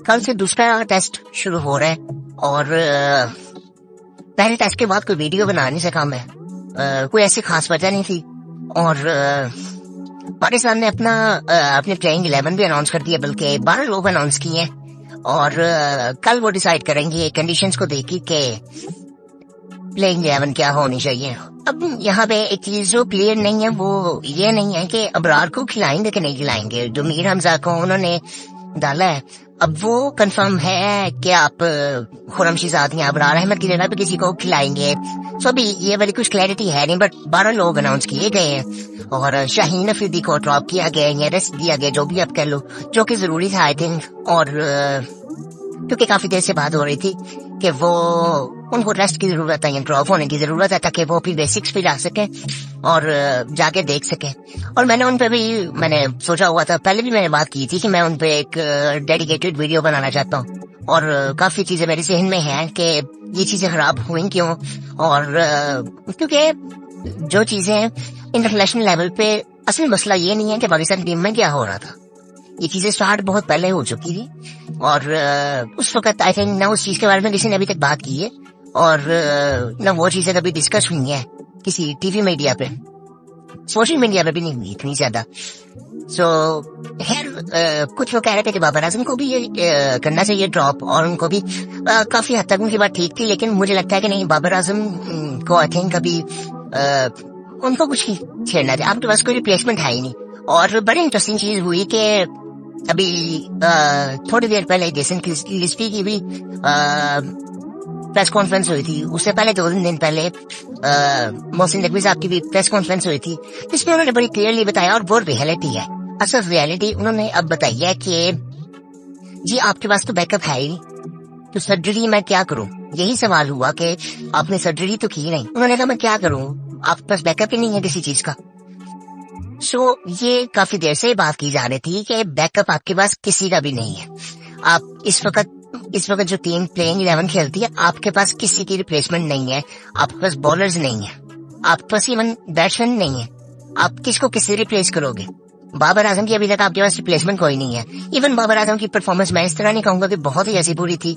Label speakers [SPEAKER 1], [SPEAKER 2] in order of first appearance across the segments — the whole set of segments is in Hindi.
[SPEAKER 1] कल से दूसरा टेस्ट शुरू हो रहा है और पहले टेस्ट के बाद कोई वीडियो बनाने से काम है। कोई ऐसी खास वजह नहीं थी और पाकिस्तान ने अपने प्लेइंग 11 भी अनाउंस कर दिया, बल्कि 12 लोग अनाउंस किए हैं और कल वो डिसाइड करेंगे कंडीशंस को देखी कि प्लेइंग 11 क्या होनी चाहिए। अब यहाँ पे एक चीज जो क्लियर नहीं है वो ये नहीं है कि अबरार को खिलाएंगे कि नहीं खिलाएंगे। जो मीर हमजा को उन्होंने डाला है, अब वो कंफर्म है कि आप खुरम शहजाद या अबरार अहमद की जगह पे किसी को खिलाएंगे। सो अभी ये वाली कुछ क्लैरिटी है नहीं, बट 12 लोग अनाउंस किए गए हैं और शाहीन अफरीदी को ड्रॉप किया गया या रेस्ट दिया गया, जो भी आप कह लो, जो कि जरूरी था आई थिंक। और क्योंकि काफी देर से बात हो रही थी कि वो उनको रेस्ट की जरूरत है या ड्रॉप होने की जरूरत है ताकि वो फिर बेसिक्स पे जा सके और जाके देख सके। और मैंने उन पे भी सोचा हुआ था, पहले भी मैंने बात की थी कि मैं उन पे एक डेडिकेटेड वीडियो बनाना चाहता हूँ और काफी चीजें मेरे जहन में हैं कि ये चीजें खराब हुई क्यों। और क्योंकि जो चीजें इंटरनेशनल लेवल पे असल मसला ये नहीं है कि पाकिस्तान टीम में क्या हो रहा था, ये चीजें स्टार्ट बहुत पहले हो चुकी थी और उस वक्त आई थिंक ना उस चीज के बारे में किसी ने अभी तक बात की है और ना वो चीजें कभी डिस्कस हुई है किसी टीवी मीडिया पे, सोशल मीडिया पे भी नहीं हुई इतनी ज्यादा। सो खैर कुछ लोग कह रहे थे कि बाबर आजम को भी ये करना चाहिए ड्रॉप और उनको भी काफी हद तक उनकी बात ठीक थी, लेकिन मुझे लगता है कि नहीं, बाबर आजम को आई थिंक अभी उनको कुछ नहीं छेड़ना चाहिए। आपके पास कोई रिप्लेसमेंट है ही नहीं। और बड़ी इंटरेस्टिंग चीज हुई कि अभी थोड़ी देर पहले जैसन लिस्पी की भी प्रेस कॉन्फ्रेंस हुई थी, उससे पहले 2 दिन पहले मोहसिन नकवी साहब की भी प्रेस कॉन्फ्रेंस हुई थी, जिसमें उन्होंने बड़ी क्लियरली बताया और वो रियलिटी है, असल रियलिटी उन्होंने अब बताई है कि जी आपके पास तो बैकअप है ही नहीं, तो सर्जरी मैं क्या करूं। यही सवाल हुआ कि आपने सर्जरी तो की नहीं, उन्होंने कहा मैं क्या करूं, आपके पास बैकअप ही नहीं है किसी चीज का। सो ये काफी देर से बात की जा रही थी कि बैकअप आपके पास किसी का भी नहीं है। आप इस वक्त जो टीम प्लेइंग 11 खेलती है, आपके पास किसी की रिप्लेसमेंट नहीं है, आपके पास बॉलर्स नहीं है, आपके पास इवन बैट्समैन नहीं है, आप किसको किससे रिप्लेस करोगे। बाबर आजम की अभी तक आपके पास रिप्लेसमेंट कोई नहीं है। इवन बाबर आजम की परफॉर्मेंस मैं इस तरह नहीं कहूंगा कि बहुत ही ऐसी बुरी थी,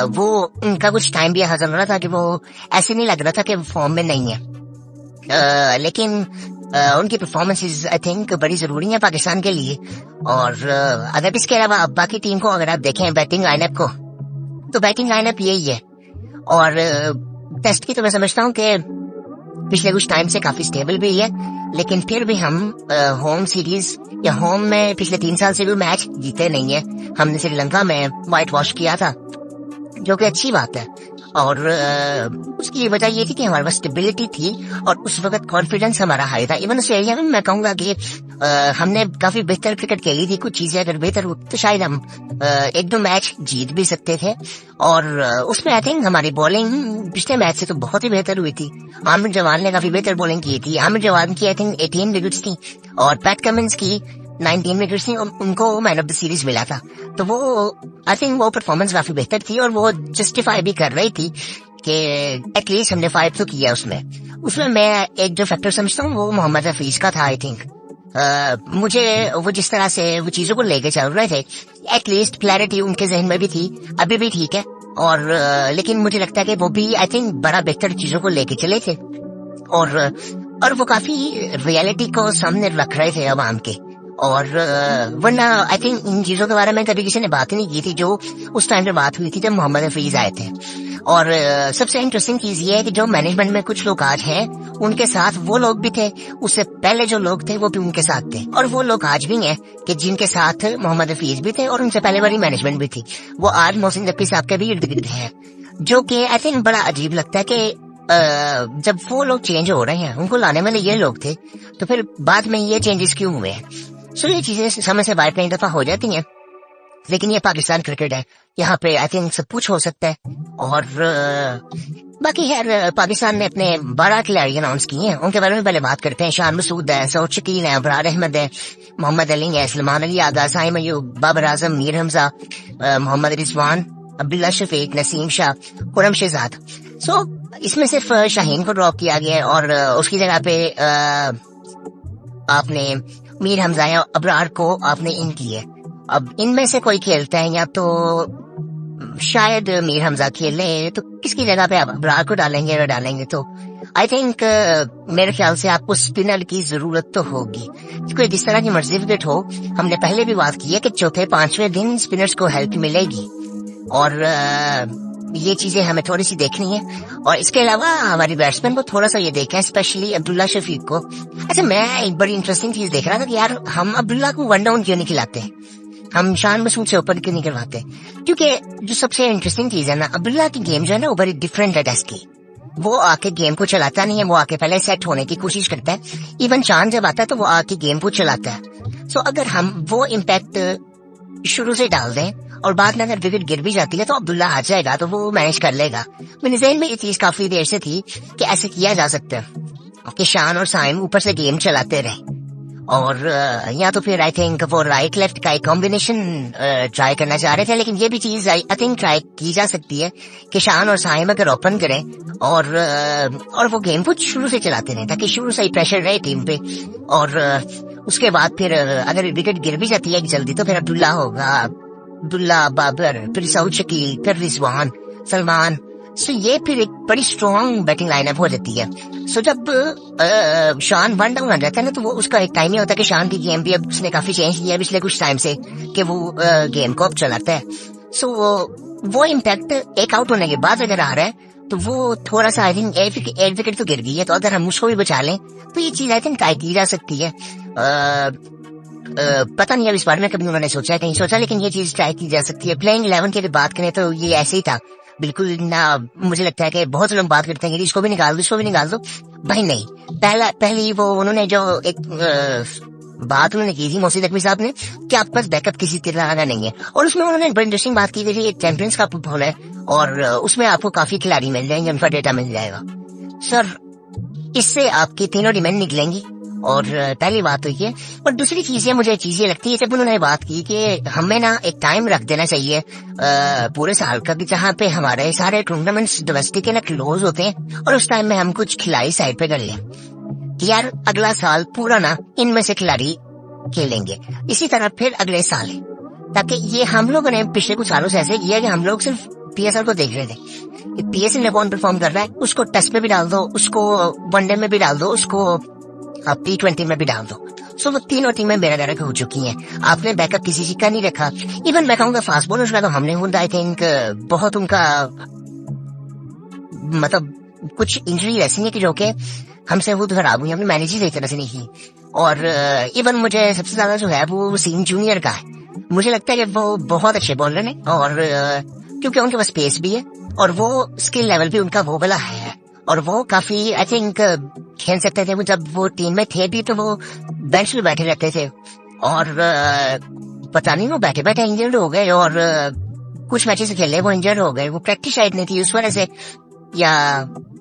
[SPEAKER 1] वो उनका कुछ टाइम भी ऐसा चल रहा था कि वो ऐसे नहीं लग रहा था कि वो फॉर्म में नहीं है, लेकिन उनकी परफॉर्मेंसेस आई थिंक बड़ी जरूरी है पाकिस्तान के लिए। और अगर इसके अलावा बाकी टीम को अगर आप देखें बैटिंग लाइनअप को, तो बैटिंग लाइनअप यही है। और टेस्ट की तो मैं समझता हूँ कि पिछले कुछ टाइम से काफी स्टेबल भी है, लेकिन फिर भी हम होम सीरीज या होम में पिछले 3 साल से भी मैच जीते नहीं है। हमने श्रीलंका में व्हाइट वॉश किया था, जो कि अच्छी बात है। और उसकी वजह ये थी कि हमारे पास स्टेबिलिटी थी और उस वक्त कॉन्फिडेंस हमारा हाई था। इवन ऑस्ट्रेलिया में मैं कहूंगा कि हमने काफी बेहतर क्रिकेट खेली थी। कुछ चीजें अगर बेहतर होती तो शायद हम 1-2 मैच जीत भी सकते थे। और उसमें आई थिंक हमारी बॉलिंग पिछले मैच से तो बहुत ही बेहतर हुई थी। आमिर जवान ने काफी बेहतर बॉलिंग की थी। आमिर जवान की आई थिंक 18 विकेट्स थी और पैट कमिंस की 19 विकेट्स थी, उनको मैन ऑफ द सीरीज मिला था। तो वो आई थिंक वो परफॉर्मेंस काफी बेहतर थी और वो जस्टिफाई भी कर रही थी कि एटलीस्ट हमने 5 तो किया उसमें मैं एक जो फैक्टर समझता हूँ वो मोहम्मद हफीज का था। आई थिंक मुझे वो जिस तरह से वो चीजों को लेके चल रहे थे, एटलीस्ट क्लैरिटी उनके जहन में भी थी, अभी भी ठीक है। और लेकिन मुझे लगता है कि वो भी आई थिंक बड़ा बेहतर चीजों को लेके चले थे और वो काफी रियलिटी को सामने रख रहे थे अवाम के। और वरना आई थिंक इन चीजों के बारे में कभी किसी ने बात ही नहीं की थी जो उस टाइम पे बात हुई थी जब मोहम्मद हफीज आए थे। और सबसे इंटरेस्टिंग चीज ये है कि जो मैनेजमेंट में कुछ लोग आज हैं, उनके साथ वो लोग भी थे, उससे पहले जो लोग थे वो भी उनके साथ थे, और वो लोग आज भी हैं कि जिनके साथ मोहम्मद हफीज भी थे और उनसे पहले वाली मैनेजमेंट भी थी। वो आज मोहसिन नकवी साहब के भी इर्द गिर्द है, जो कि आई थिंक बड़ा अजीब लगता है कि जब वो लोग चेंज हो रहे हैं, उनको लाने वाले ये लोग थे, तो फिर बाद में ये चेंजेस क्यों हुए हैं। सो ये चीजें समय से बार कई दफा हो जाती हैं, लेकिन ये पाकिस्तान क्रिकेट है, यहाँ पे आई थिंक सब कुछ हो सकता है। और बाकी यार पाकिस्तान ने अपने 12 खिलाड़ी अनाउंस किए हैं, उनके बारे में पहले बात करते हैं। शान मसूद है, सऊद शकील है, अबरार अहमद है, मोहम्मद अली है, सलमान अली आगा, साइम अयूब, बाबर आजम, मीर हमजा, मोहम्मद रिजवान, अब्दुल्ला शफीक, नसीम शाह, खुरम शहजाद। सो इसमें सिर्फ शाहीन को ड्रॉप किया गया और उसकी जगह पे आपने मीर हमजा या अबरार को आपने इन किए। अब इनमें से कोई खेलता है या तो शायद मीर हमजा खेले, तो किसकी जगह पे आप अबरार को डालेंगे और डालेंगे तो आई थिंक मेरे ख्याल से आपको स्पिनर की जरूरत तो होगी। कोई जिस तरह की मर्जी विकेट हो, हमने पहले भी बात की है कि चौथे पांचवें दिन स्पिनर्स को हेल्प मिलेगी और ये चीजें हमें थोड़ी सी देखनी है। और इसके अलावा हमारी बैट्समैन को थोड़ा सा ये देखा, स्पेशली अब्दुल्ला शफीक को। अच्छा, मैं एक बड़ी इंटरेस्टिंग चीज देख रहा था कि यार हम अब्दुल्ला को वन डाउन क्यों नहीं खिलाते, हम शान मसूद से ऊपर क्यों नहीं करवाते? क्योंकि जो सबसे इंटरेस्टिंग चीज है ना, अब्दुल्ला की गेम जो है ना वो बड़ी डिफरेंट है टेस्ट की। वो आके गेम को चलाता नहीं है, वो आके पहले सेट होने की कोशिश करता है। इवन शान जब आता है तो वो आके गेम को चलाता है। सो अगर हम वो इम्पैक्ट शुरू से डाल दें और बाद में अगर विकेट गिर भी जाती है तो अब्दुल्ला आ जाएगा, तो वो मैनेज कर लेगा। मेरे ज़हन में ये चीज काफी देर से थी कि ऐसे किया जा सकता है कि शान और साइम ऊपर से गेम चलाते रहे, और या तो फिर आई थिंक वो राइट लेफ्ट का एक कॉम्बिनेशन ट्राई करना चाह रहे थे। लेकिन ये भी चीज आई थिंक ट्राई की जा सकती है कि शान और साइम अगर ओपन करें और वो गेम को शुरू से चलाते रहे, ताकि शुरू से ही प्रेशर रहे टीम पे। और उसके बाद फिर अगर विकेट गिर भी जाती है जल्दी तो फिर अब्दुल्ला होगा, अब्दुल्ला, बाबर, फिर सऊद शकील, फिर रिजवान, सलमान। सो ये फिर एक बड़ी स्ट्रॉन्ग बैटिंग लाइनअप हो जाती है। सो जब शान वन डाउन आ जाता है ना, तो वो उसका एक टाइम ही होता है कि शान की गेम भी अब उसने काफी चेंज किया है पिछले कुछ टाइम से, कि वो गेम को अब चलाता है। सो वो इम्पैक्ट एक आउट होने के बाद अगर आ रहा है तो वो थोड़ा सा आई थिंक एक विकेट तो गिर गई है, तो अगर हम उसको भी बचा लें तो ये चीज आई थिंक ट्राई की जा सकती है। पता नहीं अब इस बारे में कभी उन्होंने सोचा है, कहीं सोचा, लेकिन ये चीज ट्राई की जा सकती है। प्लेइंग 11 की बात करें तो ये ऐसे ही था बिल्कुल ना। मुझे लगता है कि बहुत से लोग बात करते हैं कि इसको भी निकाल दो, इसको भी निकाल दो। भाई नहीं, पहली वो उन्होंने जो एक बात उन्होंने की थी मौसी नकवी साहब ने कि आपके पास बैकअप किसी तरह का नहीं है, और उसमें उन्होंने बड़ी इंटरेस्टिंग बात की थी, चैंपियंस का फुटबॉल है और उसमें आपको काफी खिलाड़ी मिल जाएंगे, उनका डेटा मिल जाएगा। सर, इससे आपकी तीनों डिमांड निकलेंगी, और पहली बात तो ये। और दूसरी चीजें मुझे चीजें लगती है, जब उन्होंने बात की कि हमें ना एक टाइम रख देना चाहिए पूरे साल का, जहाँ पे हमारे सारे टूर्नामेंट्स डोमेस्टिक के ना क्लोज होते हैं, और उस टाइम में हम कुछ खिलाड़ी साइड पे कर लें कि यार अगला साल पूरा ना इनमें से खिलाड़ी खेलेंगे, इसी तरह फिर अगले साल, ताकि ये हम लोगों ने पिछले कुछ सालों से ऐसे किया कि हम लोग सिर्फ पीएसएल को देख रहे थे। पीएसएल में कौन परफॉर्म कर रहा है उसको टेस्ट में भी डाल दो, उसको वनडे में भी डाल दो, उसको आप T20 में भी डाल दो। सो वो तीनों टीमें मेरा डायरेक्ट हो चुकी हैं। आपने बैकअप किसी चीज का नहीं रखा। इवन मैं कहूँगा फास्ट बॉलर्स का तो हमने खुद आई थिंक बहुत उनका मतलब कुछ इंजरी ऐसी है कि जो कि हमसे खुद खराब हुई, हमने मैनेज ही सही तरह से नहीं की। और इवन मुझे सबसे ज्यादा जो है वो वसीम जूनियर का है। मुझे लगता है कि वो बहुत अच्छे बॉलर हैं, और क्योंकि उनके पास पेस भी है और वो स्किल लेवल भी उनका वो वाला है, और वो काफी आई थिंक खेल सकते थे। जब वो टीम में थे भी तो वो बेंच पे बैठे रहते थे, और पता नहीं वो बैठे बैठे इंजर्ड हो गए, और कुछ मैचेस खेले वो इंजर्ड हो गए, वो प्रैक्टिस शायद नहीं थी उस वजह से, या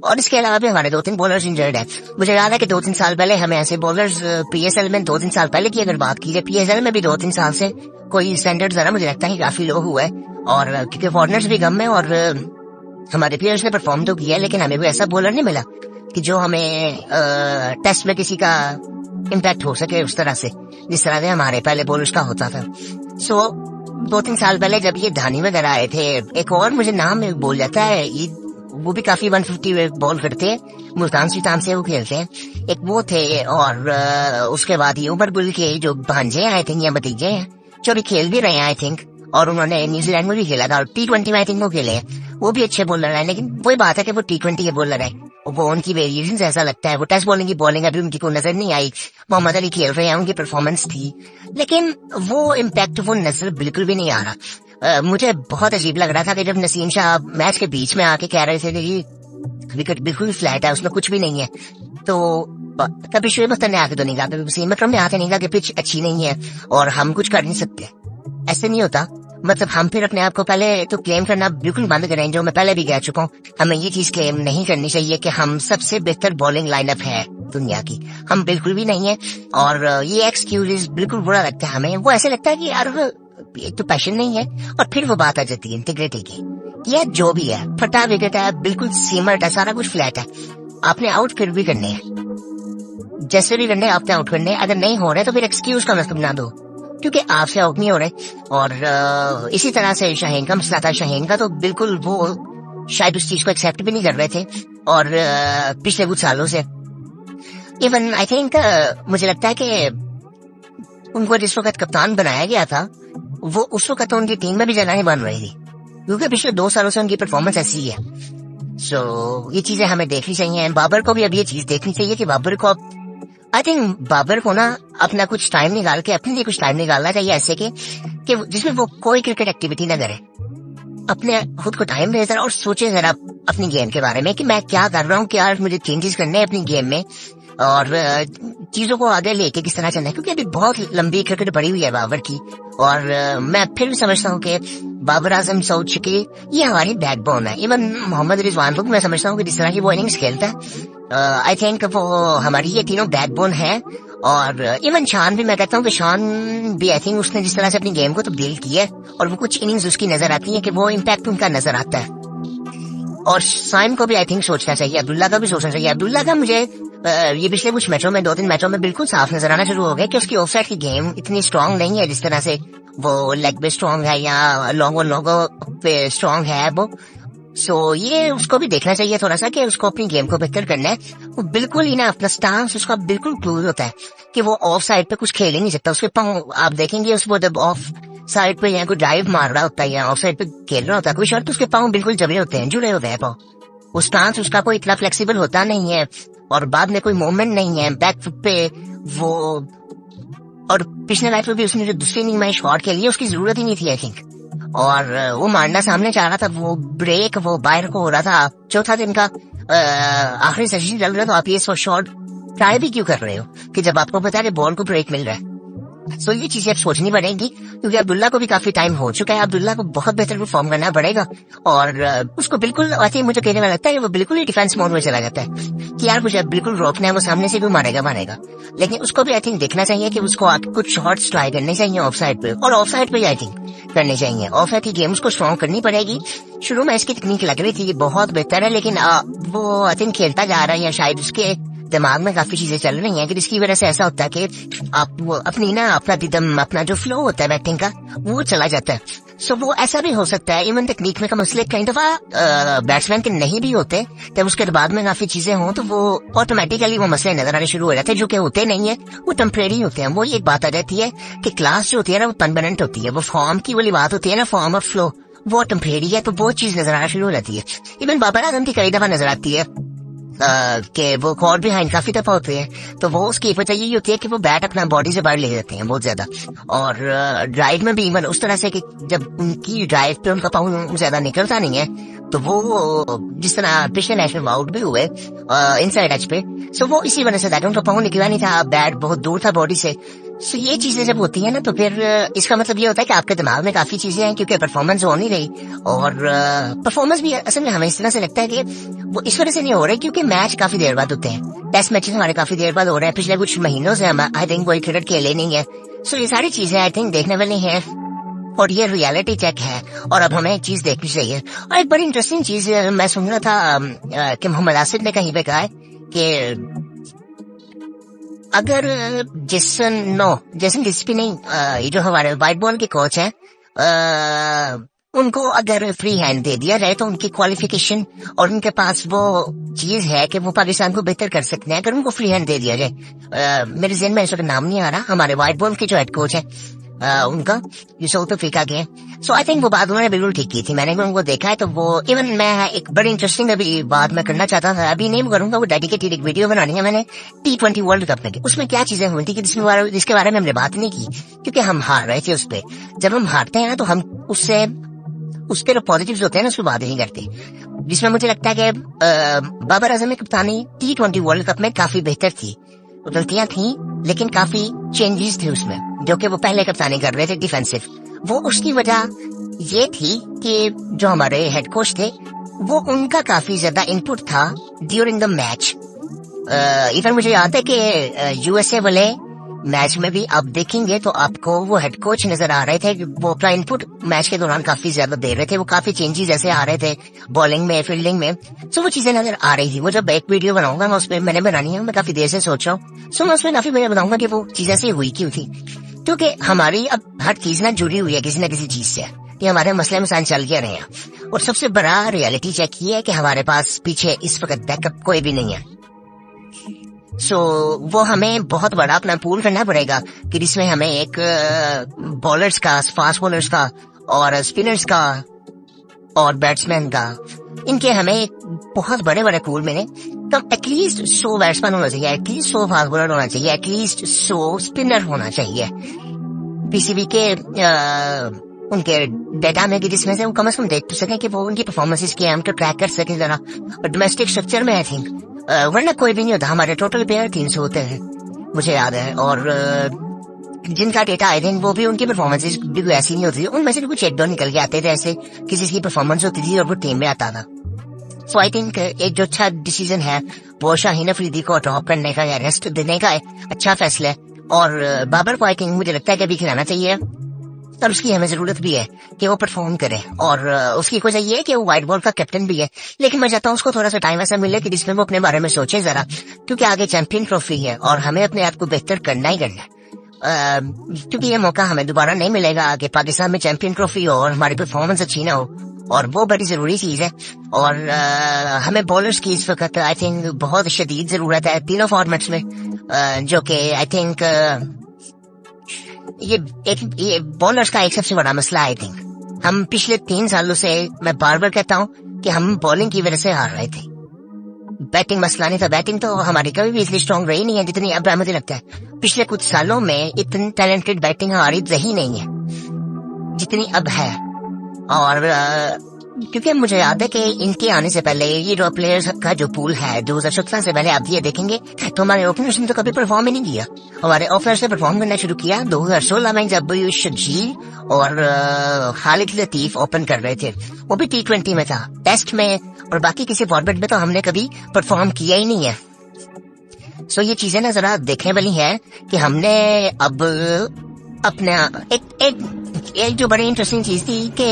[SPEAKER 1] और इसके अलावा भी हमारे 2-3 बॉलर्स इंजर्ड है। मुझे याद है कि 2-3 साल पहले हमें ऐसे बॉलर्स पीएसएल में 2-3 साल पहले की अगर बात की जाए, पीएसएल में भी 2-3 साल से कोई स्टैंडर्ड जरा मुझे लगता है काफी लो हुआ है, और क्योंकि फॉरनर्स भी कम है और हमारे प्लेयर्स ने परफॉर्म तो किया, लेकिन हमें कोई ऐसा बॉलर नहीं मिला कि जो हमें टेस्ट में किसी का इम्पैक्ट हो सके उस तरह से, जिस तरह से हमारे पहले बॉलर्स का होता था। सो 2-3 साल पहले जब ये धानी वगैरह आए थे, एक और मुझे नाम बोल जाता है, वो भी काफी 150 बॉल करते हैं, मुल्तान सुल्तान से वो खेलते हैं, एक वो थे। और उसके बाद ये उमर बुल के जो भांजे आई थिंक या भतीजे हैं, जो भी खेल भी रहे हैं आई थिंक, और उन्होंने न्यूजीलैंड में भी खेला था, और T20 में आई थिंक वो खेले हैं, वो भी अच्छे बॉलर है। लेकिन वही बात है कि वो T20 के बॉलर है, वो उनकी वेरिएशन ऐसा लगता है। वो टेस्ट बॉलिंग की बॉलिंग अभी उनकी कोई नजर नहीं आई। मोहम्मद अली खेल रहे हैं, उनकी परफॉर्मेंस थी, लेकिन वो इम्पैक्ट वो नजर बिल्कुल भी नहीं आ रहा। मुझे बहुत अजीब लग रहा था कि जब नसीम शाह मैच के बीच में आके कह रहे थे कि विकेट बिल्कुल फ्लैट है, उसमें कुछ भी नहीं है, तो कभी शुएब अख्तर ने आके तो नहीं कहा, कभी वसीम अकरम ने आके नहीं कहा कि पिच अच्छी नहीं है और हम कुछ कर नहीं सकते। ऐसे नहीं होता। मतलब हम फिर अपने आप को पहले तो क्लेम करना बिल्कुल बंद करें, जो मैं पहले भी कह चुका हूँ। हमें ये चीज क्लेम नहीं करनी चाहिए कि हम सबसे बेहतर बॉलिंग लाइनअप है दुनिया की, हम बिल्कुल भी नहीं है। और ये एक्सक्यूज बिल्कुल बुरा लगता है हमें। वो ऐसे लगता है कि यार एक तो पैशन नहीं है, और फिर वो बात आ जाती है इंटीग्रिटी की। यह जो भी है, फटा विकेट है, बिल्कुल सीमर्ट है, सारा कुछ फ्लैट है, आपने आउट फिर भी करने हैं, जैसे भी करने आपने आउट करने। अगर नहीं हो रहे तो फिर एक्सक्यूज का मतलब ना दो, क्योंकि आपसे आउट नहीं हो रहे। और इसी तरह से शाहीन का मसला था। शाहीन का तो बिल्कुल वो शायद उस चीज को एक्सेप्ट भी नहीं कर रहे थे, और पिछले कुछ सालों से इवन आई थिंक मुझे लगता है कि उनको जिस वक्त कप्तान बनाया गया था वो उस वक्त तो उनकी टीम में भी जगह नहीं बन रही थी, क्योंकि पिछले 2 सालों से उनकी परफॉर्मेंस ऐसी है। सो ये चीजें हमें देखनी चाहिए। बाबर को भी अब ये चीज देखनी चाहिए कि बाबर को अब आई थिंक बाबर को ना अपना कुछ टाइम निकाल के अपने लिए कुछ टाइम निकालना चाहिए ऐसे कि जिसमें वो कोई क्रिकेट एक्टिविटी ना करे, अपने खुद को टाइम दे जरा और सोचे जरा अपनी गेम के बारे में कि मैं क्या कर रहा हूँ, क्या मुझे चेंजेस करने हैं अपनी गेम में, और चीजों को आगे लेके किस तरह चलना है, क्योंकि अभी बहुत लंबी क्रिकेट पड़ी हुई है बाबर की। और मैं फिर भी समझता हूँ कि बाबर आजम सोच के ये हमारी बैकबोन है। इवन मोहम्मद रिजवान को मैं समझता हूँ कि जिस तरह की वो इनिंग्स खेलता है, आई थिंक वो हमारी ये तीनों बैकबोन है। और इवन शान भी, मैं कहता हूँ कि शान भी आई थिंक उसने जिस तरह से अपनी गेम को तब्दील किया है और वो कुछ इनिंग्स उसकी नजर आती है कि वो इम्पैक्ट उनका नजर आता है। और साइम को भी आई थिंक सोचना चाहिए, अब्दुल्ला का भी सोचना चाहिए। अब्दुल्ला का मुझे ये पिछले कुछ मैचों में 2-3 मैचों में बिल्कुल साफ नजर आना शुरू हो गया कि उसकी ऑफ साइड की गेम इतनी स्ट्रांग नहीं है जिस तरह से वो लेग पे स्ट्रांग है या लॉन्गो पे स्ट्रांग है वो। सो ये उसको भी देखना चाहिए थोड़ा सा कि उसको अपनी गेम को बेहतर करना है। वो बिल्कुल ही ना अपना स्टांस उसका बिल्कुल क्लोज होता है कि वो ऑफ साइड पे कुछ खेल ही नहीं सकता। उसके पाँव आप देखेंगे उसको जब ऑफ साइड पे या कोई ड्राइव मार रहा होता है या ऑफ साइड पे खेल रहा होता है कोई शॉट, तो उसके पाँव बिल्कुल जबे होते हैं, जुड़े होते हैं पाँव। वो स्टांस उसका कोई इतना फ्लेक्सिबल होता नहीं है और बाद में कोई मूवमेंट नहीं है बैक फुट पे वो। और पिछले मैच में भी उसने जो दूसरी इनिंग में शॉट खेली है उसकी जरूरत ही नहीं थी आई थिंक, और वो मारना सामने चाह रहा था, वो ब्रेक वो बाहर को हो रहा था। चौथा दिन का आखिरी सेशन चल रहा था, आप ये शॉट ट्राई भी क्यों कर रहे हो कि जब आपको पता है बॉल को ब्रेक मिल रहा है। सो ये चीजें सोचनी पड़ेगी, क्योंकि अब्दुल्ला को भी काफी टाइम हो चुका है। अब्दुल्ला को बहुत बेहतर परफॉर्म करना पड़ेगा और उसको बिल्कुल ऐसे मुझे कहने में लगता है कि वो बिल्कुल ही डिफेंस मोड में चला जाता है कि यार मुझे बिल्कुल रोकना है, वो सामने से भी मारेगा। लेकिन उसको भी आई थिंक देखना चाहिए कि उसको आगे कुछ शॉट्स ट्राई करने चाहिए ऑफ साइड पे, और ऑफ साइड पे आई थिंक करने चाहिए। ऑफ साइड की गेम्स को स्ट्रॉन्ग करनी पड़ेगी। शुरू में इसकी तकनीक लग रही थी बहुत बेहतर है, लेकिन वो आई थिंक खेलता जा रहा है या शायद उसके दिमाग में काफी चीजें चल रही हैं कि जिसकी वजह से ऐसा होता है कि आप वो अपनी ना अपना रिदम अपना जो फ्लो होता है बैटिंग का वो चला जाता है। सो वो ऐसा भी हो सकता है। इवन टेक्निक में का मसले कई दफा बैट्समैन के नहीं भी होते, तब उसके बाद में काफी चीजें हों तो वो ऑटोमेटिकली वो मसले नजर आने शुरू हो जाते हैं, जो कि होते नहीं है, वो टेम्परेरी होते हैं। वो एक बात आ जाती है कि क्लास जो होती है ना वो परमानेंट होती है, वो फॉर्म की वाली बात होती है ना, फॉर्म और फ्लो वो टेम्परेरी है, तो वो चीज नजर आना शुरू हो जाती है। इवन बाबर आजम की कई दफा नजर आती है कि वो कॉल बिहाइंड काफी दफा होते हैं, तो वो उसकी वजह यही होती है कि वो बैट अपना बॉडी से बाहर ले जाते हैं बहुत ज्यादा। और ड्राइव में भी इवन उस तरह से कि जब उनकी ड्राइव पे उनका पाँव ज्यादा निकलता नहीं है, तो वो जिस तरह पिछले मैच में आउट भी हुए इनसाइड एज पे, सो वो इसी वजह से था कि उनका पाँव निकला नहीं था, बैट बहुत दूर था बॉडी से। सो ये चीजें जब होती है ना तो फिर इसका मतलब ये होता है कि आपके दिमाग में काफी चीजें हैं, क्योंकि परफॉर्मेंस हो नहीं रही। और परफॉर्मेंस भी असल में हमें इस तरह से लगता है कि वो इस वजह से नहीं हो रही क्योंकि मैच काफी देर बाद होते हैं, टेस्ट मैचेस हमारे काफी देर बाद हो रहे हैं। पिछले कुछ महीनों से हम आई थिंक कोई क्रिकेट खेले नहीं है। सो ये सारी चीजें आई थिंक देखने वाली हैं और ये रियलिटी चेक है, और अब हमें एक चीज देखनी चाहिए। और एक बड़ी इंटरेस्टिंग चीज मैं सुन रहा था कि मोहम्मद आसिफ ने कहीं पे कहा है कि अगर जैसन गिस्पी नहीं, ये जो हमारे व्हाइट बॉल के कोच हैं, उनको अगर फ्री हैंड दे दिया जाए तो उनकी क्वालिफिकेशन और उनके पास वो चीज है कि वो पाकिस्तान को बेहतर कर सकते हैं अगर उनको फ्री हैंड दे दिया जाए। मेरे ज़हन में इस वक्त नाम नहीं आ रहा, हमारे व्हाइट बॉल के जो हेड कोच है उनका, जो साउथ अफ्रीका के हैं। सो आई थिंक वो बात उन्होंने बिल्कुल ठीक की थी, मैंने भी उनको देखा है। तो वो इवन मैं एक बड़ी इंटरेस्टिंग अभी बात मैं करना चाहता था, अभी नहीं करूंगा, वो डेडिकेटेड एक वीडियो बनानी है मैंने T20 वर्ल्ड कप में। उसमें क्या चीजें हुई थी कि जिसके बारे में हमने बात नहीं की, क्योंकि हम हार रहे थे उस पे। जब हम हारते हैं ना तो हम उसके जो पॉजिटिव्स होते हैं ना उसको बात नहीं करते, जिसमें मुझे लगता है कि बाबर आजम की कप्तानी T20 वर्ल्ड कप में काफी बेहतर थी। गलतियां थी लेकिन काफी चेंजेस थे उसमें, जो कि वो पहले कप्तानी कर रहे थे डिफेंसिव। वो उसकी वजह ये थी कि जो हमारे हेड कोच थे वो उनका काफी ज्यादा इनपुट था ड्यूरिंग द मैच। इवन मुझे याद है कि यूएसए वाले मैच में भी आप देखेंगे तो आपको वो हेड कोच नजर आ रहे थे कि वो अपना इनपुट मैच के दौरान काफी ज्यादा दे रहे थे, वो काफी चेंजेस ऐसे आ रहे थे बॉलिंग में फील्डिंग में। सो वो चीजें नजर आ रही थी। वो जब एक वीडियो बनाऊंगा मैं उसमें मैंने बनानी है, मैं काफी देर से सोच रहा हूँ। सो मैं उसमें काफी मैंने बताऊंगा कि वो चीजें ऐसी हुई क्यों थी। क्योंकि हमारी अब हर चीज ना जुड़ी हुई है किसी न किसी चीज से, कि हमारे मसले मसाइल चल के रहे हैं। और सबसे बड़ा रियलिटी चेक ये है कि हमारे पास पीछे इस वक्त बैकअप कोई भी नहीं है। वो हमें बहुत बड़ा अपना पूल करना पड़ेगा कि जिसमें हमें एक बॉलर्स का, फास्ट बॉलर्स का और स्पिनर्स का और बैट्समैन का, इनके हमें एक बहुत बड़े बड़े पूल मिले। तो एटलीस्ट 100 बैट्समैन होना चाहिए, एटलीस्ट 100 फास्ट बॉलर होना चाहिए, एटलीस्ट 100 स्पिनर होना चाहिए पीसीबी के उनके डेटा में, कि जिसमें से वो कम से कम देख तो सकें कि वो उनकी परफॉर्मेंसेस की हम तो ट्रैक कर सकें जरा। डोमेस्टिक स्ट्रक्चर में आई थिंक वरना कोई भी नहीं होता। हमारे टोटल प्लेयर 300 होते हैं मुझे याद है, और जिनका डेटा आई थिंक वो भी उनकी परफॉर्मेंसेस भी ऐसी नहीं होती, उनमें से कुछ 1-2 निकल के आते थे ऐसे किसी की परफॉर्मेंस होती थी और वो टीम में आता था। सो आई थिंक एक जो अच्छा डिसीजन है वो शाहीन अफरीदी को ड्रॉप करने का या रेस्ट देने का अच्छा फैसला है। और बाबर को आई थिंक मुझे लगता है कि अभी खिलाना चाहिए, और उसकी हमें जरूरत भी है कि वो परफॉर्म करे। और उसकी वजह ये है कि वो व्हाइट बॉल का कैप्टन भी है, लेकिन मैं चाहता हूँ उसको थोड़ा सा टाइम ऐसा मिले कि जिसमें वो अपने बारे में सोचे जरा, क्योंकि आगे चैंपियन ट्रॉफी है और हमें अपने आप को बेहतर करना ही करना है। क्योंकि ये मौका हमें दोबारा नहीं मिलेगा कि पाकिस्तान में चैंपियन ट्रॉफी हो और हमारी परफॉर्मेंस अच्छी ना हो, और वो बड़ी जरूरी चीज है। और हमें बॉलर्स की इस वक्त आई थिंक बहुत शदीद जरूरत है तीनों फॉर्मेट्स में, जो कि आई थिंक ये बॉलर्स का एक सबसे बड़ा मसला आई थिंक। हम पिछले 3 सालों से मैं बार बार कहता हूँ कि हम बॉलिंग की वजह से हार रहे थे, बैटिंग मसला नहीं था। बैटिंग तो हमारी कभी भी इसलिए स्ट्रांग रही नहीं है जितनी अब मुझे लगता है। पिछले कुछ सालों में इतनी टैलेंटेड बैटिंग हमारी रही नहीं है जितनी अब है। और क्योंकि मुझे याद है कि इनके आने से पहले ये जो प्लेयर्स का जो पूल है 2017 से पहले आप ये देखेंगे तो हमारे ओपनर्स ने तो कभी परफॉर्म ही नहीं किया। हमारे ओपनर्स ने परफॉर्म करना शुरू किया 2016 में, जब शजील और खालिद लतीफ ओपन कर रहे थे। वो भी T20 में था, टेस्ट में और बाकी किसी फॉर्मेट में तो हमने कभी परफॉर्म किया ही नहीं है। सो ये चीजें ना जरा देखने वाली है कि हमने अब अपना एक जो बड़ी इंटरेस्टिंग चीज थी कि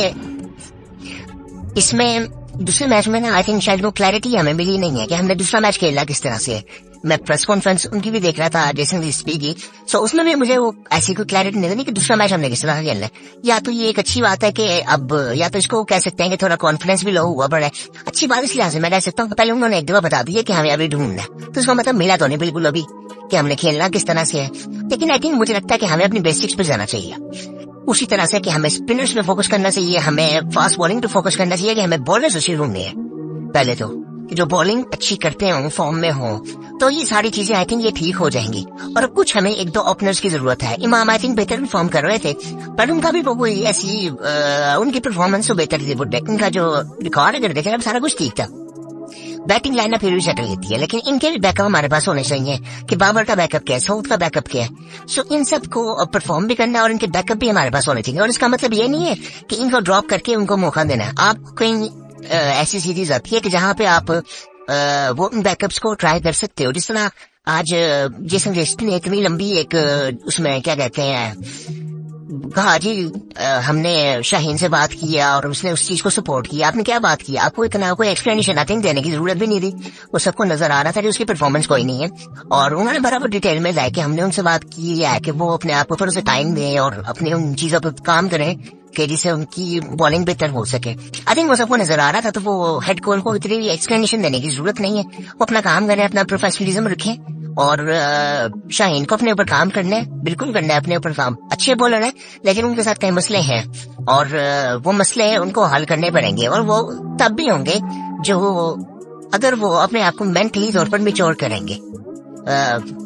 [SPEAKER 1] इसमें दूसरे मैच में ना आई थिंक शायद वो क्लैरिटी हमें मिली नहीं है कि हमने दूसरा मैच खेला किस तरह से। मैं प्रेस कॉन्फ्रेंस उनकी भी देख रहा था जेसन लिस्पी की, सो उसमें भी मुझे वो ऐसी कोई क्लैरिटी नहीं थी कि दूसरा मैच हमने किस तरह खेलना है। या तो ये एक अच्छी बात है कि अब, या तो इसको कह सकते हैं कि थोड़ा कॉन्फिडेंस भी लो हुआ पड़ा है। अच्छी बात इस लिहाज से मैं कह सकता हूँ पहले उन्होंने एक दफा बता दिया कि हमें अभी ढूंढना है, तो उसका मतलब मिला तो नहीं बिल्कुल अभी कि हमने खेलना किस तरह से है। लेकिन आई थिंक मुझे लगता है कि हमें अपनी बेसिक्स पे जाना चाहिए, उसी तरह से कि हमें स्पिनर्स पे फोकस करना चाहिए, हमें फास्ट बॉलिंग पे फोकस करना चाहिए, कि हमें बॉलर्स अच्छी ढूंढनी है पहले तो, कि जो बॉलिंग अच्छी करते हों, फॉर्म में हो, तो ये सारी चीजें आई थिंक ये ठीक हो जाएंगी। और अब कुछ हमें 1-2 ओपनर्स की जरूरत है। इमाम आई थिंक बेहतर परफॉर्म कर रहे थे, पर उनका भी कोई ऐसी उनकी परफॉर्मेंस तो बेहतर थी। उनका जो रिकॉर्ड अगर देखें सारा कुछ ठीक था, बैटिंग लाइनअप फिर भी सेटल लेती है, लेकिन इनके भी बैकअप हमारे पास होने चाहिए कि बाबर का बैकअप क्या है, साउथ का बैकअप क्या है। सो इन सब को परफॉर्म भी करना है और इनके बैकअप भी हमारे पास होने चाहिए। और इसका मतलब ये नहीं है कि इनको ड्रॉप करके उनको मौका देना है। आप कहीं ऐसी सीरीज आती है कि जहाँ पे आप वो बैकअप्स को ट्राई कर सकते हो, जिस तरह आज जेसन लिस्टन ने इतनी लंबी एक उसमें क्या कहते हैं कहा जी हमने शाहीन से बात किया और उसने उस चीज को सपोर्ट किया। आपने क्या बात की? आपको इतना कोई एक्सप्लेनेशन आई थिंक देने की जरूरत भी नहीं थी, वो सबको नजर आ रहा था कि उसकी परफॉर्मेंस कोई नहीं है। और उन्होंने बराबर डिटेल में लाया कि हमने उनसे बात की है कि वो अपने आप को थोड़ा सा टाइम दें और अपने उन चीजों पर काम करें कि जिससे उनकी बॉलिंग बेहतर हो सके। आई थिंक वो सबको नजर आ रहा था, तो वो हेड कोच को इतनी एक्सप्लेनेशन देने की जरूरत नहीं है। वो अपना काम करें, अपना प्रोफेशनलिज्म रखें और शाहीन को अपने ऊपर काम करना है, बिल्कुल करना है अपने ऊपर काम। अच्छे बॉलर है लेकिन उनके साथ कई मसले हैं और वो मसले उनको हल करने पड़ेंगे, और वो तब भी होंगे जो अगर वो अपने आप को मेंटली तौर पर मैच्योर करेंगे।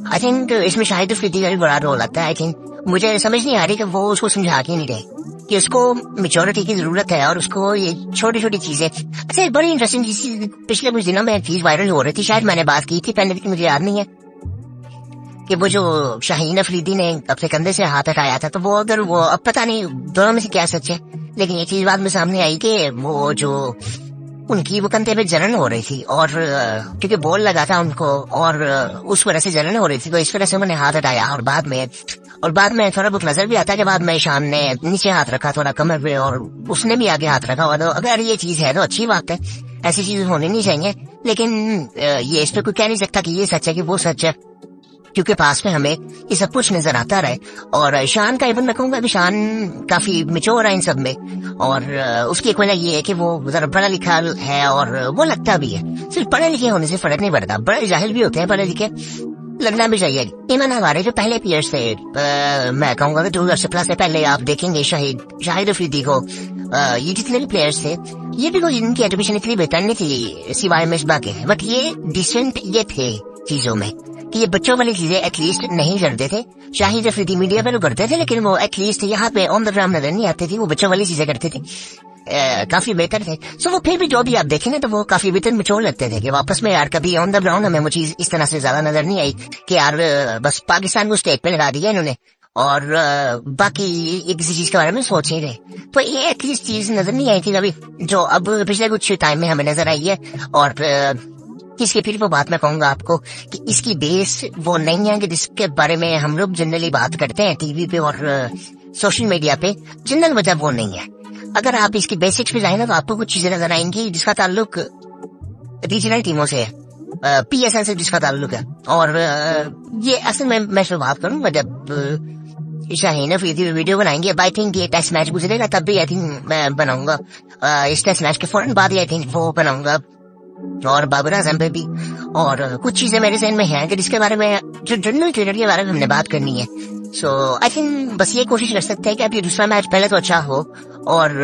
[SPEAKER 1] आई थिंक इसमें शाहिद अफरीदी का भी बड़ा रोल आता है। आई थिंक मुझे समझ नहीं आ रही कि वो उसको समझा के नहीं रहे कि उसको मैच्योरिटी की जरूरत है और उसको ये छोटी छोटी चीजें। अच्छा, एक बड़ी इंटरेस्टिंग चीज पिछले कुछ दिनों में चीज वायरल हो रही थी, शायद मैंने बात की थी पहले लेकिन मुझे याद नहीं है, कि वो जो शाहीन अफरीदी ने अपने कंधे से हाथ हटाया था, तो वो अगर वो अब पता नहीं दोनों में से क्या सच है, लेकिन ये चीज बाद में सामने आई कि वो जो उनकी वो कंधे पे जलन हो रही थी और क्योंकि बॉल लगा था उनको और उस वजह से जलन हो रही थी, तो इस वजह से उन्होंने हाथ हटाया। और बाद में थोड़ा बहुत नजर भी आता है कि बाद में शाम ने नीचे हाथ रखा थोड़ा कमर पे और उसने भी आगे हाथ रखा हुआ। तो अगर ये चीज है तो अच्छी बात है, ऐसी चीज होनी नहीं चाहिए, लेकिन ये इस पे कोई कह नहीं सकता कि ये सच है कि वो सच है। क्योंकि पास में हमें ये सब कुछ नजर आता रहे। और शान का इवन मैं कहूंगा अभी शान काफी मिच्योर है इन सब में, और उसकी एक वजह ये है कि वो जरा पढ़ा लिखा है और वो लगता भी है। सिर्फ पढ़े लिखे होने से फर्क नहीं पड़ता, बड़े जाहिल भी होते हैं पढ़े लिखे, लगना भी चाहिए। ईमान हमारे जो पहले प्लेयर्स थे, मैं कहूंगा कि 2017 से पहले आप देखेंगे शाहिद अफरीदी को, ये जितने भी प्लेयर्स थे ये भी कोई इनकी एजुकेशन इतनी बेहतर नहीं थी सिवाय मिसबा के, बट ये डिसेंट ये थे चीजों में कि ये बच्चों वाली चीजें एटलीस्ट नहीं करते थे। शाहिद अफरीदी मीडिया पे तो करते थे, लेकिन वो एटलीस्ट यहाँ पे ऑन द ग्राउंड नजर नहीं आते थे, वो बच्चों वाली चीजें करते थे, काफी बेहतर थे। सो वो फिर भी जो भी आप देखें ना तो वो काफी बेहतर मिचोड़ लगते थे कि वापस में यार कभी ऑन द ग्राउंड हमें वो चीज इस तरह से ज्यादा नजर नहीं आई कि यार बस पाकिस्तान को स्टेट पे लगा दिया इन्होंने और बाकी ये किसी चीज के बारे में सोच ही रहे। तो ये एटलीस्ट चीज नजर नहीं आई थी कभी, जो अब पिछले कुछ टाइम में हमें नजर आई है। और इसकी फिर वो बात मैं कहूंगा आपको कि इसकी बेस वो नहीं है कि जिसके बारे में हम लोग जनरली बात करते हैं टीवी पे और सोशल मीडिया पे, जनरल वजह वो नहीं है। अगर आप इसकी बेसिक्स पे जाए ना तो आपको कुछ चीजें नजर आएंगी जिसका ताल्लुक रीजनल टीमों से है, PSL से जिसका ताल्लुक है। और ये असल में मैं बात करूँ जब शाहीन अफरीदी वीडियो बनाएंगे, आई थिंक ये टेस्ट मैच गुजरेगा तब भी आई थिंक मैं बनाऊंगा, इस टेस्ट मैच के फौरन बाद ही आई थिंक वो बनाऊंगा, और बाबर आजम पे भी। और कुछ चीजें मेरे जहन में हैं कि जिसके बारे में जो जनरल क्रिकेट के बारे में हमने बात करनी है। सो आई थिंक बस ये कोशिश कर सकते हैं कि अब ये दूसरा मैच पहले तो अच्छा हो, और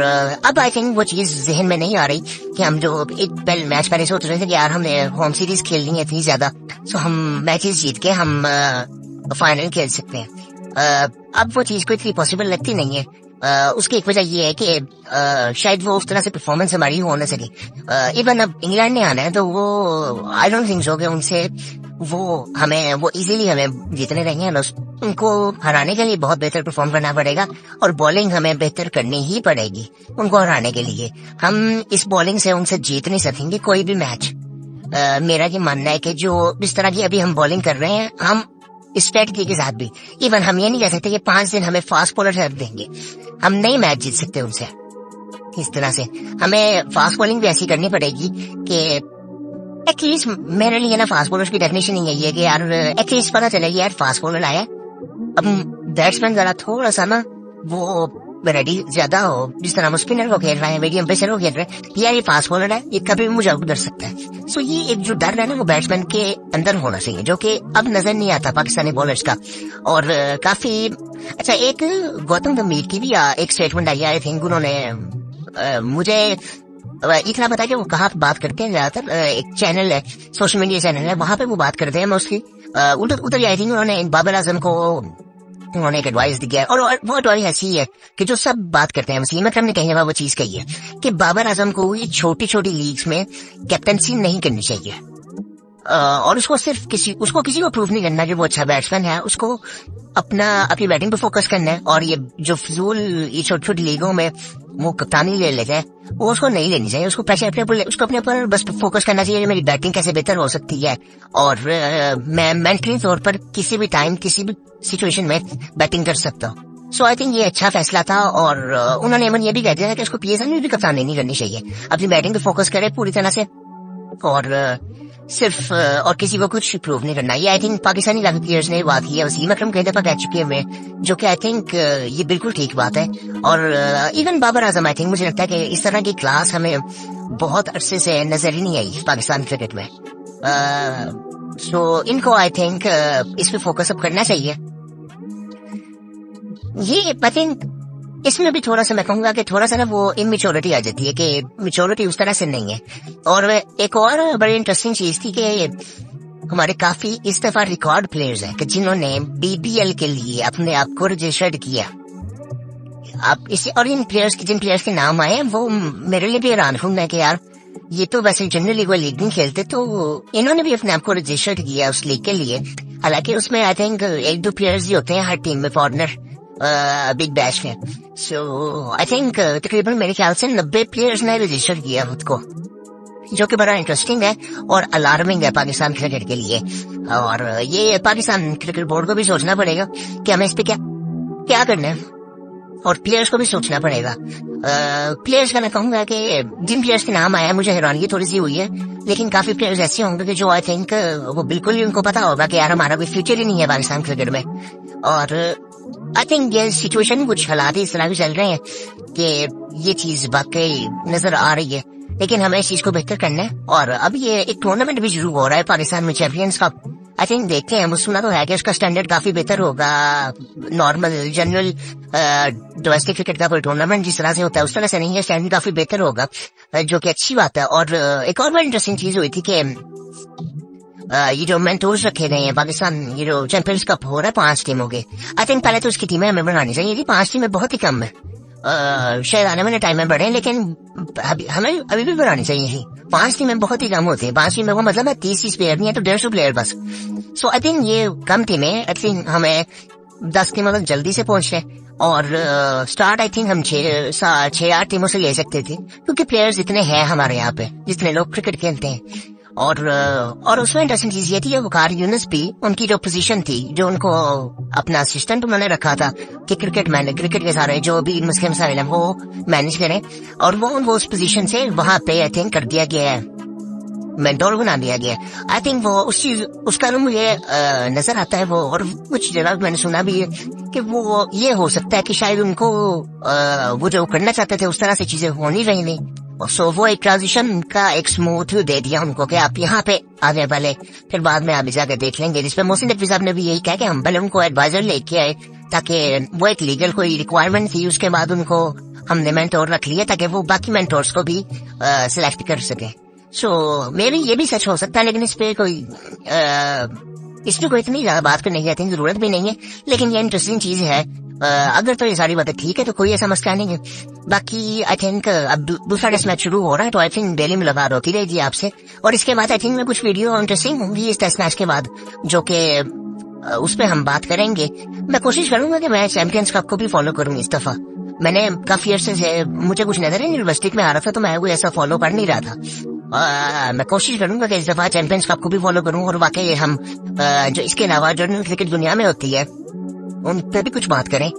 [SPEAKER 1] अब आई थिंक वो चीज जहन में नहीं आ रही कि हम जो एक मैच पहले सोच रहे थे कि यार हमने होम सीरीज खेलनी है इतनी ज्यादा, सो हम मैचेस जीत के हम फाइनल खेल सकते हैं। अब वो चीज को इतनी पॉसिबल लगती नहीं है। उसकी एक वजह ये है कि शायद वो उस तरह से परफॉर्मेंस हमारी हो न सके। इवन अब इंग्लैंड ने आना है तो वो आई डोंट थिंक सो कि उनसे वो इजीली हमें जीतने रहेंगे। उनको हराने के लिए बहुत बेहतर परफॉर्म करना पड़ेगा और बॉलिंग हमें बेहतर करनी ही पड़ेगी उनको हराने के लिए। हम इस बॉलिंग से उनसे जीत नहीं सकेंगे कोई भी मैच। मेरा ये मानना है कि जो जिस तरह की अभी हम बॉलिंग कर रहे हैं, हम स्ट्रेटजी के साथ भी इवन हम ये नहीं कह सकते कि 5 दिन हमें फास्ट बॉलर रख देंगे, हम नहीं मैच जीत सकते उनसे। इस तरह से हमें फास्ट बॉलिंग भी ऐसी करनी पड़ेगी कि एटलीस्ट मेरे लिए ना फास्ट बॉलर की डेफिनेशन ही है कि यार एटलीस्ट पता चलेगी यार फास्ट बॉलर आया, अब बैट्समैन जरा थोड़ा सा ना वो रेडी ज्यादा हो, जिस तरह वो स्पिनर को खेल रहे हैं, मीडियम पेसर को खेल रहे हैं, यार ये फास्ट बॉलर है, ये कभी भी मुझे आउट कर सकता है। सो ये एक जो डर है ना वो बैट्समैन के अंदर होना चाहिए, जो कि अब नजर नहीं आता पाकिस्तानी बॉलर्स का। और काफी अच्छा एक गौतम गंभीर की भी एक स्टेटमेंट आई, आई थिंक उन्होंने मुझे इतना पता है कि वो कहाँ बात करते हैं ज्यादातर, एक चैनल है, सोशल मीडिया चैनल है, वहां पे वो बात करते हैं मोस्टली। उधर आई थिंक उन्होंने बाबर आजम को उन्होंने एक एडवाइस दी है, और वो एडवाइस ऐसी है कि जो सब बात करते हैं, वसीम अकरम ने कहीं वो चीज कही है कि बाबर आजम को ये छोटी छोटी लीग्स में कैप्टनसी नहीं करनी चाहिए, और उसको सिर्फ किसी को प्रूव नहीं करना कि वो अच्छा बैट्समैन है, उसको अपनी बैटिंग पे फोकस करना है। और ये जो फजूल ये छोटी छोटी लीगों में वो कप्तानी ले लेते हैं, वो उसको नहीं लेनी चाहिए, उसको उसको अपने ऊपर बस फोकस करना चाहिए कि मेरी बैटिंग कैसे बेहतर हो सकती है, और मैं मेंटली तौर पर किसी भी टाइम किसी भी सिचुएशन में बैटिंग कर सकता हूँ। सो आई थिंक ये अच्छा फैसला था, और उन्होंने ये भी कह दिया कि उसको PSL में भी कप्तानी नहीं करनी चाहिए, अपनी बैटिंग पे फोकस करे पूरी तरह से, और सिर्फ और किसी को कुछ प्रूव नहीं करना। ये आई थिंक पाकिस्तानी काफी प्लेयर्स ने बात की है, वसीम अकरम कई दफा कह चुके हैं, जो कि आई थिंक ये बिल्कुल ठीक बात है। और even Babar Azam I think मुझे लगता है कि इस तरह की क्लास हमें बहुत अरसे से नजर ही नहीं आई पाकिस्तान क्रिकेट में। सो इनको आई थिंक इस पे फोकस अब करना चाहिए। ये आई थिंक इसमें भी थोड़ा सा मैं कहूंगा कि थोड़ा सा ना वो इमेच्योरिटी आ जाती है, कि मेच्योरिटी उस तरह से नहीं है। और एक और बड़ी इंटरेस्टिंग चीज थी कि हमारे काफी इस दफा रिकॉर्ड प्लेयर्स हैं कि जिन्होंने BBL के लिए अपने आप को रजिस्टर्ड किया। आप इसे और जिन प्लेयर्स के नाम आए वो मेरे लिए भी हैरान हूं मैं कि यार ये तो वैसे जनरली कोई लीग नहीं खेलते, तो इन्होंने भी अपने आप को रजिस्टर्ड किया उस लीग के लिए। हालांकि उसमें आई थिंक 1-2 प्लेयर्स ही होते हैं हर टीम में फॉरनर बिग बैश में। सो आई थिंक तकरीबन मेरे ख्याल से 90 प्लेयर्स ने रजिस्टर किया खुद को, जो कि बड़ा इंटरेस्टिंग है और अलार्मिंग है पाकिस्तान क्रिकेट के लिए। और ये पाकिस्तान क्रिकेट बोर्ड को भी सोचना पड़ेगा कि हमें इस पे क्या करना है। और प्लेयर्स को भी सोचना पड़ेगा। प्लेयर्स का मैं कहूंगा कि जिन प्लेयर्स के नाम आया मुझे हैरानगी थोड़ी सी हुई है, लेकिन काफी प्लेयर्स ऐसे होंगे कि जो आई थिंक वो बिल्कुल ही उनको पता होगा कि यार हमारा कोई फ्यूचर ही नहीं है पाकिस्तान क्रिकेट में। और आई थिंक ये सिचुएशन कुछ हालात इस तरह भी चल रहे हैं कि ये चीज वाकई नजर आ रही है, लेकिन हमें इस चीज को बेहतर करना है। और अब ये एक टूर्नामेंट भी शुरू हो रहा है पाकिस्तान में, चैंपियंस कप। आई थिंक देखते हैं, सुना तो है कि उसका स्टैंडर्ड काफी बेहतर होगा नॉर्मल जनरल डोमेस्टिक क्रिकेट का कोई टूर्नामेंट जिस तरह से होता है उस तरह से नहीं है, स्टैंडर्ड काफी बेहतर होगा, जो कि अच्छी बात है। और एक और बड़ी इंटरेस्टिंग चीज हुई थी कि ये जो मेंटोर्स रखे गए हैं पाकिस्तान, ये जो चैंपियंस कप हो रहा है 5 टीमों के, आई थिंक पहले तो उसकी टीमें हमें बनानी चाहिए थी। 5 टीमें बहुत ही कम है, शायद आने वाले टाइम में बढ़े, लेकिन हमें अभी भी बनानी चाहिए थी। 5 टीमें बहुत ही कम होती है, 5 टीमें को मतलब है 30 प्लेयर नहीं है तो 150 प्लेयर बस। सो आई थिंक ये कम टीमें, आई थिंक हमें 10 टीमों तक जल्दी से पहुंचने और स्टार्ट आई थिंक हम 6-8 टीमों से ले सकते थे, क्योंकि प्लेयर्स इतने हैं हमारे यहाँ पे जितने लोग क्रिकेट खेलते हैं। और उसमें इंटरेस्टिंग चीज ये थी कि वकार यूनुस भी, उनकी जो पोजीशन थी, जो उनको अपना असिस्टेंट उन्होंने रखा था कि क्रिकेट के सारे जो भी मुस्लिम मसाइल हैं वो मैनेज करें, और वो उनको उस पोजीशन से वहां पे आई थिंक कर दिया गया है, मेंटोर बना दिया गया। आई थिंक वो उस चीज उसका मुझे नजर आता है वो। और कुछ जगह मैंने सुना भी है कि वो ये हो सकता है कि शायद उनको वो जो करना चाहते थे उस तरह से चीजें हो नहीं रही नहीं, सो वो एक ट्रांजिशन का एक स्मूथ दे दिया उनको कि आप यहाँ पे आगे पहले, फिर बाद में आप जाकर देख लेंगे। जिसपे मोहसिन नकवी साहब ने भी यही कहा कि हम पहले उनको एडवाइजर लेके आए ताकि वो एक लीगल कोई रिक्वायरमेंट थी, उसके बाद उनको हमने मेंटोर रख लिया ताकि वो बाकी मेंटोर्स को भी सिलेक्ट कर सके। सो मेरी ये भी सच हो सकता है, लेकिन इस पे कोई इतनी ज्यादा बात करने की आई जरूरत भी नहीं है, लेकिन ये इंटरेस्टिंग चीज है। अगर तो ये सारी बातें ठीक है तो कोई ऐसा मसला नहीं है। बाकी आई थिंक अब दूसरा टेस्ट मैच शुरू हो रहा है, तो आई थिंक डेली मुलाकात होती रहेगी आपसे, और इसके बाद आई थिंक मैं कुछ वीडियो इंटरेस्टिंग होंगी इस टेस्ट मैच के बाद, जो कि उस पर हम बात करेंगे। मैं कोशिश करूंगा कि मैं चैंपियंस कप को भी फॉलो करूँ इस दफा। मैंने काफी अरसे से मुझे कुछ नजर है यूनिवर्सिटी में आ रहा था, तो मैं वो ऐसा फॉलो कर नहीं रहा था। मैं कोशिश करूंगा कि इस दफा चैंपियंस कप को भी फॉलो करूं, और वाकई हम जो इसके अलावा जो क्रिकेट दुनिया में होती है उन पर भी कुछ बात करें।